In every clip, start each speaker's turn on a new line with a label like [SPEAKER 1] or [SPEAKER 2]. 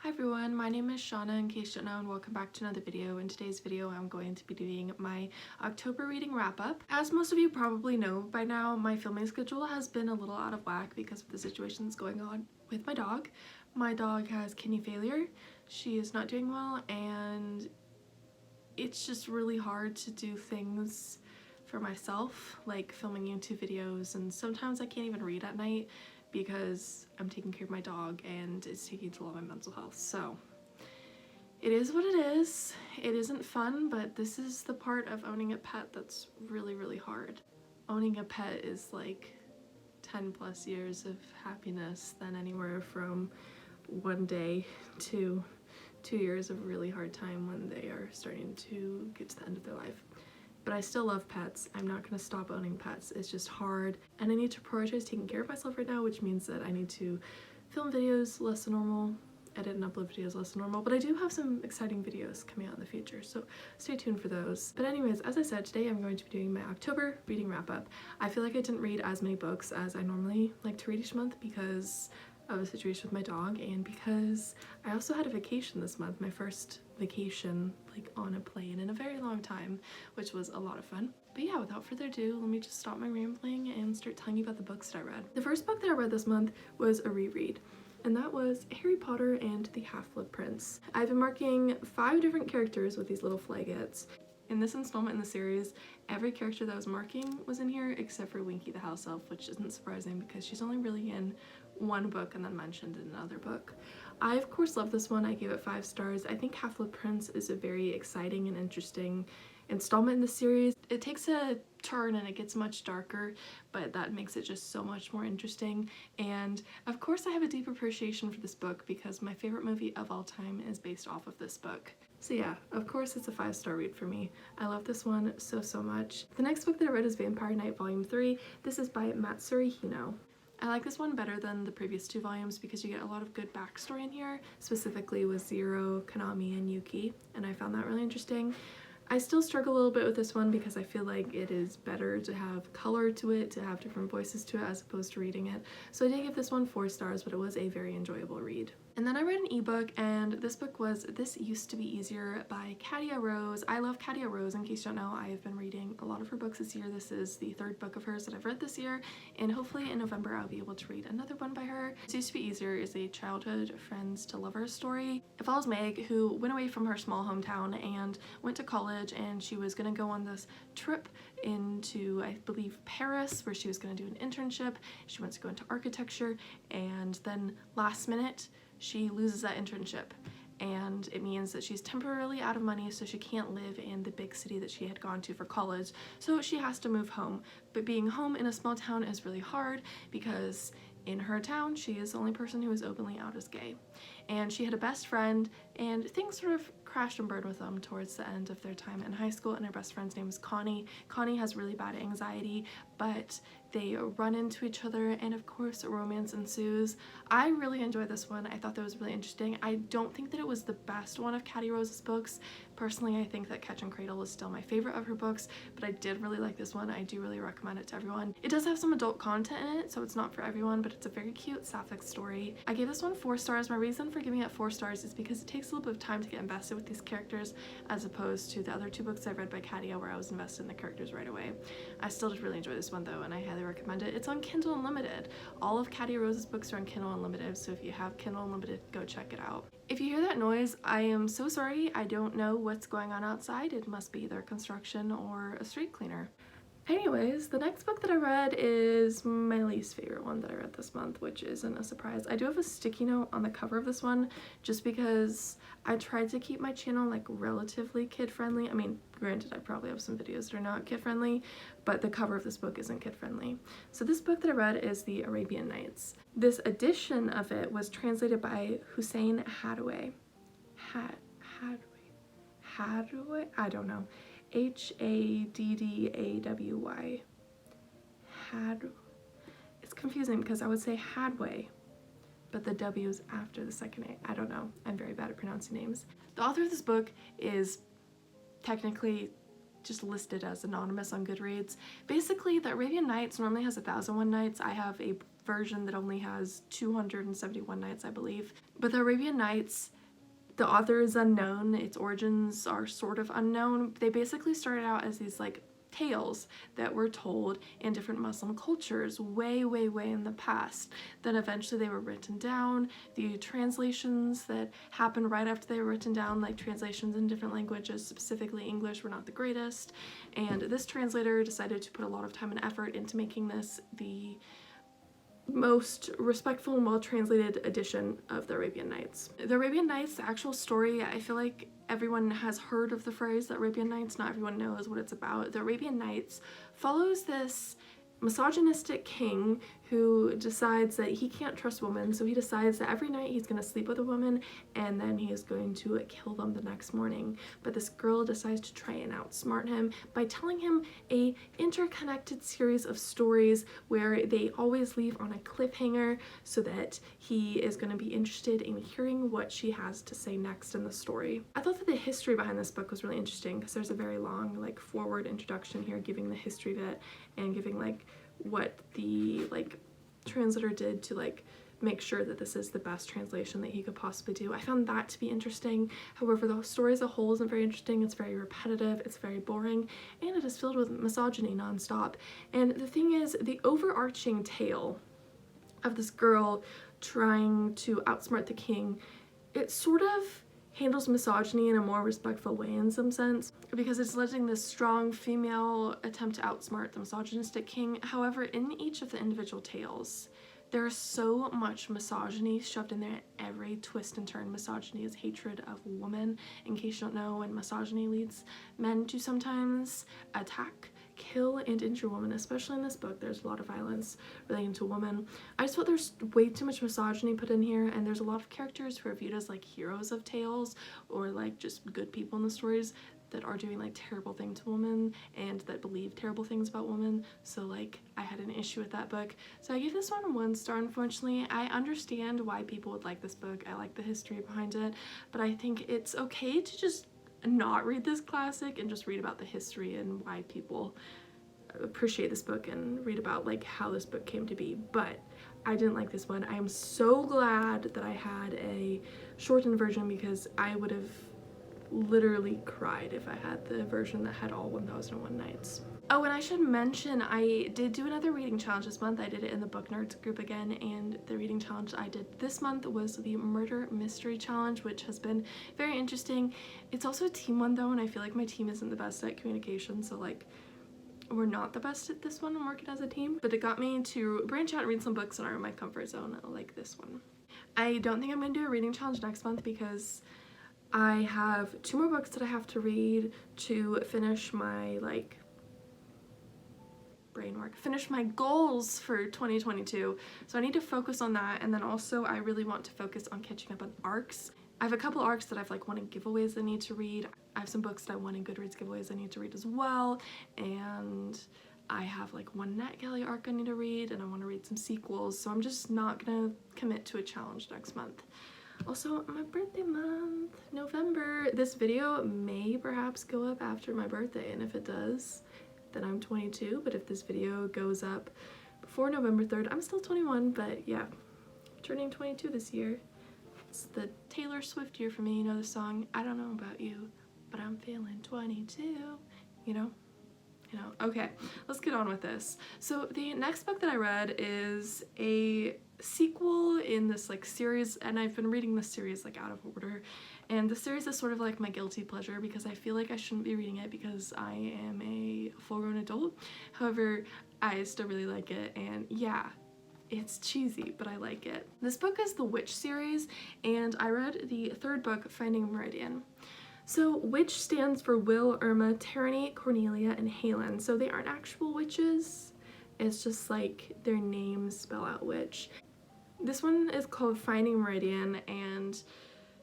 [SPEAKER 1] Hi everyone, my name is Shauna in case you don't know, and welcome back to another video. In today's video I'm going to be doing my October reading wrap up. As most of you probably know by now, my filming schedule has been a little out of whack because of the situations going on with my dog. My dog has kidney failure, she is not doing well, and it's just really hard to do things for myself, like filming YouTube videos, and sometimes I can't even read at night because I'm taking care of my dog and it's taking a toll on my mental health. So it is what it is. It isn't fun, but this is the part of owning a pet that's really hard. Owning a pet is like 10 plus years of happiness, then anywhere from one day to 2 years of really hard time when they are starting to get to the end of their life. But I still love pets. I'm not going to stop owning pets. It's just hard, and I need to prioritize taking care of myself right now, which means that I need to film videos less than normal, edit and upload videos less than normal, but I do have some exciting videos coming out in the future, so stay tuned for those. But anyways, as I said, today I'm going to be doing my October reading wrap up. I feel like I didn't read as many books as I normally like to read each month because of a situation with my dog, and because I also had a vacation this month, my first vacation like on a plane in a very long time, which was a lot of fun. But yeah, without further ado, let me just stop my rambling and start telling you about the books that I read. The first book that I read this month was a reread, and that was Harry Potter and the Half-Blood Prince. I've been marking 5 different characters with these little flagettes. In this installment in the series, every character that I was marking was in here except for Winky the House Elf, which isn't surprising because she's only really in one book and then mentioned in another book. I of course love this one. I gave it 5 stars. I think Half-Blood Prince is a very exciting and interesting installment in the series. It takes a turn and it gets much darker, but that makes it just so much more interesting. And of course I have a deep appreciation for this book because my favorite movie of all time is based off of this book. So yeah, of course it's a 5-star read for me. I love this one so much. The next book that I read is Vampire Knight Volume 3. This is by Matsuri Hino. I like this one better than the previous 2 volumes because you get a lot of good backstory in here, specifically with Zero, Konami, and Yuki, and I found that really interesting. I still struggle a little bit with this one because I feel like it is better to have color to it, to have different voices to it as opposed to reading it. So I did give this one 4 stars, but it was a very enjoyable read. And then I read an ebook, and this book was This Used to Be Easier by Katia Rose. I love Katia Rose. In case you don't know, I have been reading a lot of her books this year. This is the 3rd book of hers that I've read this year, and hopefully in November I'll be able to read another one by her. This Used to Be Easier is a childhood friends to lovers story. It follows Meg, who went away from her small hometown and went to college, and she was gonna go on this trip into, I believe, Paris, where she was gonna do an internship. She wants to go into architecture, and then last minute she loses that internship, and it means that she's temporarily out of money, so she can't live in the big city that she had gone to for college, so she has to move home. But being home in a small town is really hard because in her town she is the only person who is openly out as gay, and she had a best friend, and things sort of crashed and burned with them towards the end of their time in high school. And her best friend's name is Connie. Connie has really bad anxiety, but they run into each other, and of course romance ensues. I really enjoyed this one. I thought that was really interesting. I don't think that it was the best one of Katia Rose's books. Personally, I think that Catch and Cradle is still my favorite of her books, but I did really like this one. I do really recommend it to everyone. It does have some adult content in it, so it's not for everyone, but it's a very cute sapphic story. I gave this one 4 stars. My reason for giving it 4 stars is because it takes a little bit of time to get invested with these characters as opposed to the other 2 books I've read by Katia where I was invested in the characters right away. I still did really enjoy this one though, and I highly recommend it. It's on Kindle Unlimited. All of Katia Rose's books are on Kindle Unlimited, so if you have Kindle Unlimited, go check it out. If you hear that noise, I am so sorry. I don't know what's going on outside. It must be either construction or a street cleaner. Anyways, the next book that I read is my least favorite one that I read this month, which isn't a surprise. I do have a sticky note on the cover of this one just because I tried to keep my channel like relatively kid-friendly. I mean, granted, I probably have some videos that are not kid-friendly, but the cover of this book isn't kid-friendly. So this book that I read is The Arabian Nights. This edition of it was translated by Hussein Hadaway. Hadaway? I don't know. Haddaway. It's confusing because I would say Hadway, but the W is after the second A. I don't know. I'm very bad at pronouncing names. The author of this book is technically just listed as anonymous on Goodreads. Basically, the Arabian Nights normally has 1001 Nights. I have a version that only has 271 nights, I believe. But the Arabian Nights, the author is unknown, its origins are sort of unknown. They basically started out as these like tales that were told in different Muslim cultures way in the past. Then eventually they were written down. The translations that happened right after they were written down, like translations in different languages, specifically English, were not the greatest. And this translator decided to put a lot of time and effort into making this the most respectful and well-translated edition of the Arabian Nights. The Arabian Nights, the actual story, I feel like everyone has heard of the phrase the Arabian Nights, not everyone knows what it's about. The Arabian Nights follows this misogynistic king who decides that he can't trust women, so he decides that every night he's going to sleep with a woman and then he is going to kill them the next morning. But this girl decides to try and outsmart him by telling him a interconnected series of stories where they always leave on a cliffhanger so that he is going to be interested in hearing what she has to say next in the story. I thought that the history behind this book was really interesting because there's a very long like forward introduction here giving the history of it and giving like what the like translator did to like make sure that this is the best translation that he could possibly do. I found that to be interesting. However, the story as a whole isn't very interesting. It's very repetitive, it's very boring, and it is filled with misogyny nonstop. And the thing is, the overarching tale of this girl trying to outsmart the king, it sort of handles misogyny in a more respectful way in some sense, because it's letting this strong female attempt to outsmart the misogynistic king. However, in each of the individual tales, there's so much misogyny shoved in there at every twist and turn. Misogyny is hatred of women. In case you don't know, when misogyny leads men to sometimes attack, kill, and injure women, especially in this book, there's a lot of violence relating to women. I just felt there's way too much misogyny put in here, and there's a lot of characters who are viewed as like heroes of tales or like just good people in the stories that are doing like terrible things to women and that believe terrible things about women. So like I had an issue with that book. So I gave this one 1 star. Unfortunately, I understand why people would like this book. I like the history behind it, but I think it's okay to just not read this classic and just read about the history and why people appreciate this book and read about like how this book came to be. But I didn't like this one. I am so glad that I had a shortened version because I would have literally cried if I had the version that had all 1001 nights. Oh, and I should mention I did do another reading challenge this month. I did it in the Book Nerds group again, and the reading challenge I did this month was the Murder Mystery Challenge, which has been very interesting. It's also a team one though, and I feel like my team isn't the best at communication, so like we're not the best at this one and working as a team, but it got me to branch out and read some books that are in my comfort zone like this one. I don't think I'm going to do a reading challenge next month because I have 2 more books that I have to read to finish my like brain work, finish my goals for 2022. So I need to focus on that, and then also I really want to focus on catching up on arcs. I have a couple arcs that I've like won in giveaways I need to read. I have some books that I won in Goodreads giveaways I need to read as well, and I have like 1 NetGalley arc I need to read, and I want to read some sequels, so I'm just not gonna commit to a challenge next month. Also, my birthday month, November. This video may perhaps go up after my birthday, and if it does, then I'm 22, but if this video goes up before November 3rd, I'm still 21, but yeah, turning 22 this year. It's the Taylor Swift year for me, you know the song, I don't know about you, but I'm feeling 22, you know? Okay, let's get on with this. So the next book that I read is a sequel in this like series, and I've been reading this series like out of order, and the series is sort of like my guilty pleasure because I feel like I shouldn't be reading it because I am a full-grown adult. However, I still really like it, and yeah, it's cheesy, but I like it. This book is the Witch series, and I read the 3rd book, Finding Meridian. So Witch stands for Will, Irma, Tyranny, Cornelia, and Helen. So they aren't actual witches. It's just like their names spell out witch. This one is called Finding Meridian, and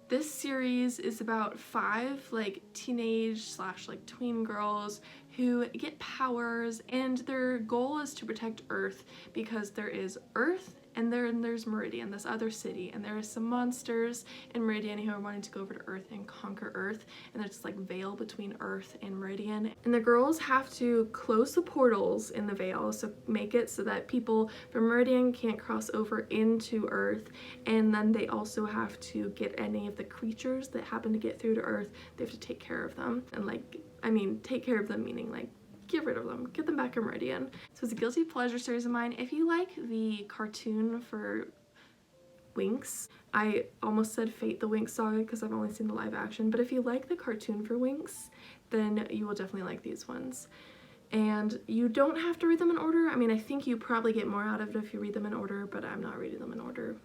[SPEAKER 1] this series is about 5 like teenage / like tween girls who get powers, and their goal is to protect Earth because there is Earth and then there's Meridian, this other city, and there are some monsters in Meridian who are wanting to go over to Earth and conquer Earth, and there's this like veil between Earth and Meridian, and the girls have to close the portals in the veil, so make it so that people from Meridian can't cross over into Earth, and then they also have to get any of the creatures that happen to get through to Earth. They have to take care of them, and like, I mean, take care of them meaning like get rid of them, get them back in Meridian. So it's a guilty pleasure series of mine. If you like the cartoon for Winx, I almost said Fate the Winx Saga because I've only seen the live action, but if you like the cartoon for Winx, then you will definitely like these ones. And you don't have to read them in order. I mean, I think you probably get more out of it if you read them in order, but I'm not reading them in order.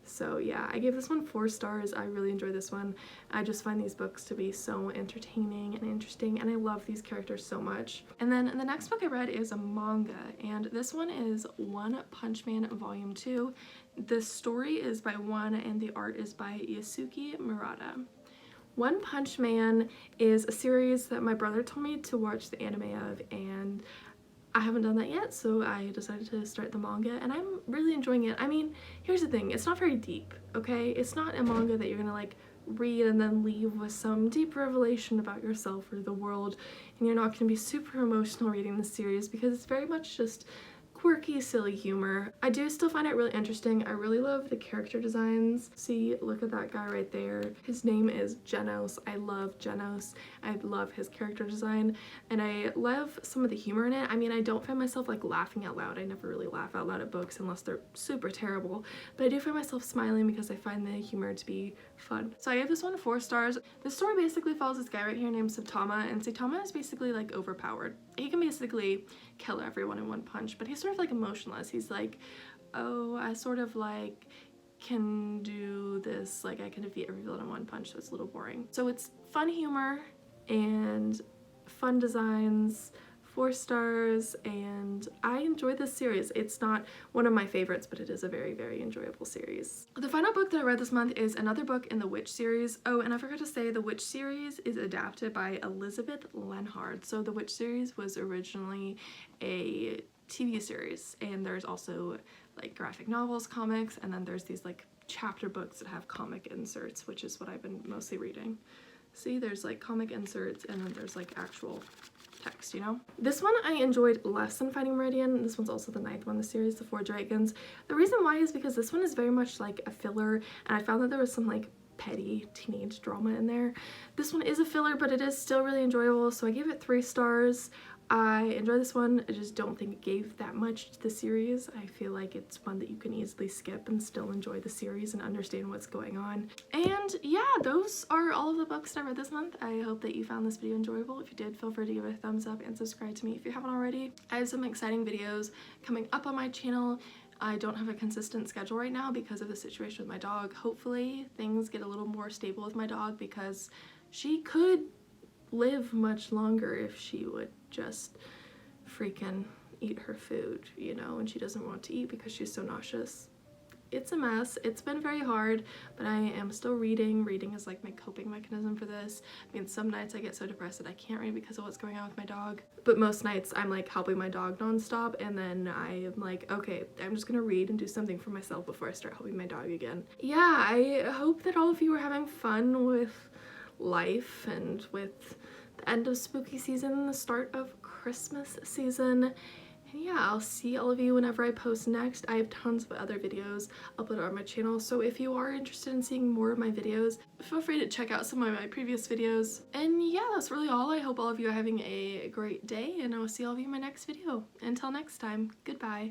[SPEAKER 1] So yeah, I gave this one 4 stars. I really enjoyed this one. I just find these books to be so entertaining and interesting, and I love these characters so much. And then the next book I read is a manga, and this one is One Punch Man Volume 2. The story is by One and the art is by Yasuki Murata. One Punch Man is a series that my brother told me to watch the anime of, and I haven't done that yet, so I decided to start the manga, and I'm really enjoying it. I mean, here's the thing, it's not very deep, okay? It's not a manga that you're gonna like read and then leave with some deep revelation about yourself or the world, and you're not gonna be super emotional reading the series because it's very much just quirky, silly humor. I do still find it really interesting. I really love the character designs. See, look at that guy right there. His name is Genos. I love Genos. I love his character design, and I love some of the humor in it. I mean, I don't find myself like laughing out loud. I never really laugh out loud at books unless they're super terrible, but I do find myself smiling because I find the humor to be fun. So I gave this one 4 stars. The story basically follows this guy right here named Saitama, and Saitama is basically like overpowered. He can basically kill everyone in one punch, but he's sort of like emotionless. He's like, oh, I sort of like can do this, like I can defeat every villain in one punch, so it's a little boring. So it's fun humor and fun designs, 4 stars, and I enjoyed this series. It's not one of my favorites, but it is a very, very enjoyable series. The final book that I read this month is another book in the Witch series. Oh, and I forgot to say the Witch series is adapted by Elizabeth Lenhard. So the Witch series was originally a TV series, and there's also like graphic novels, comics, and then there's these like chapter books that have comic inserts, which is what I've been mostly reading. See, there's like comic inserts, and then there's like actual text, you know? This one I enjoyed less than Finding Meridian. This one's also the 9th one in the series, The Four Dragons. The reason why is because this one is very much like a filler, and I found that there was some like petty teenage drama in there. This one is a filler, but it is still really enjoyable, so I gave it 3 stars. I enjoyed this one. I just don't think it gave that much to the series. I feel like it's one that you can easily skip and still enjoy the series and understand what's going on. And yeah, those are all of the books that I read this month. I hope that you found this video enjoyable. If you did, feel free to give it a thumbs up and subscribe to me if you haven't already. I have some exciting videos coming up on my channel. I don't have a consistent schedule right now because of the situation with my dog. Hopefully things get a little more stable with my dog because she could live much longer if she would just freaking eat her food, you know, and she doesn't want to eat because she's so nauseous. It's a mess. It's been very hard, but I am still reading. Reading is like my coping mechanism for this. I mean, some nights I get so depressed that I can't read because of what's going on with my dog, but most nights I'm like helping my dog nonstop, and then I am like, okay, I'm just gonna read and do something for myself before I start helping my dog again. Yeah, I hope that all of you are having fun with life and with the end of spooky season, the start of Christmas season. And yeah, I'll see all of you whenever I post next. I have tons of other videos uploaded on my channel, so if you are interested in seeing more of my videos, feel free to check out some of my previous videos. And yeah, that's really all. I hope all of you are having a great day, and I will see all of you in my next video. Until next time, goodbye.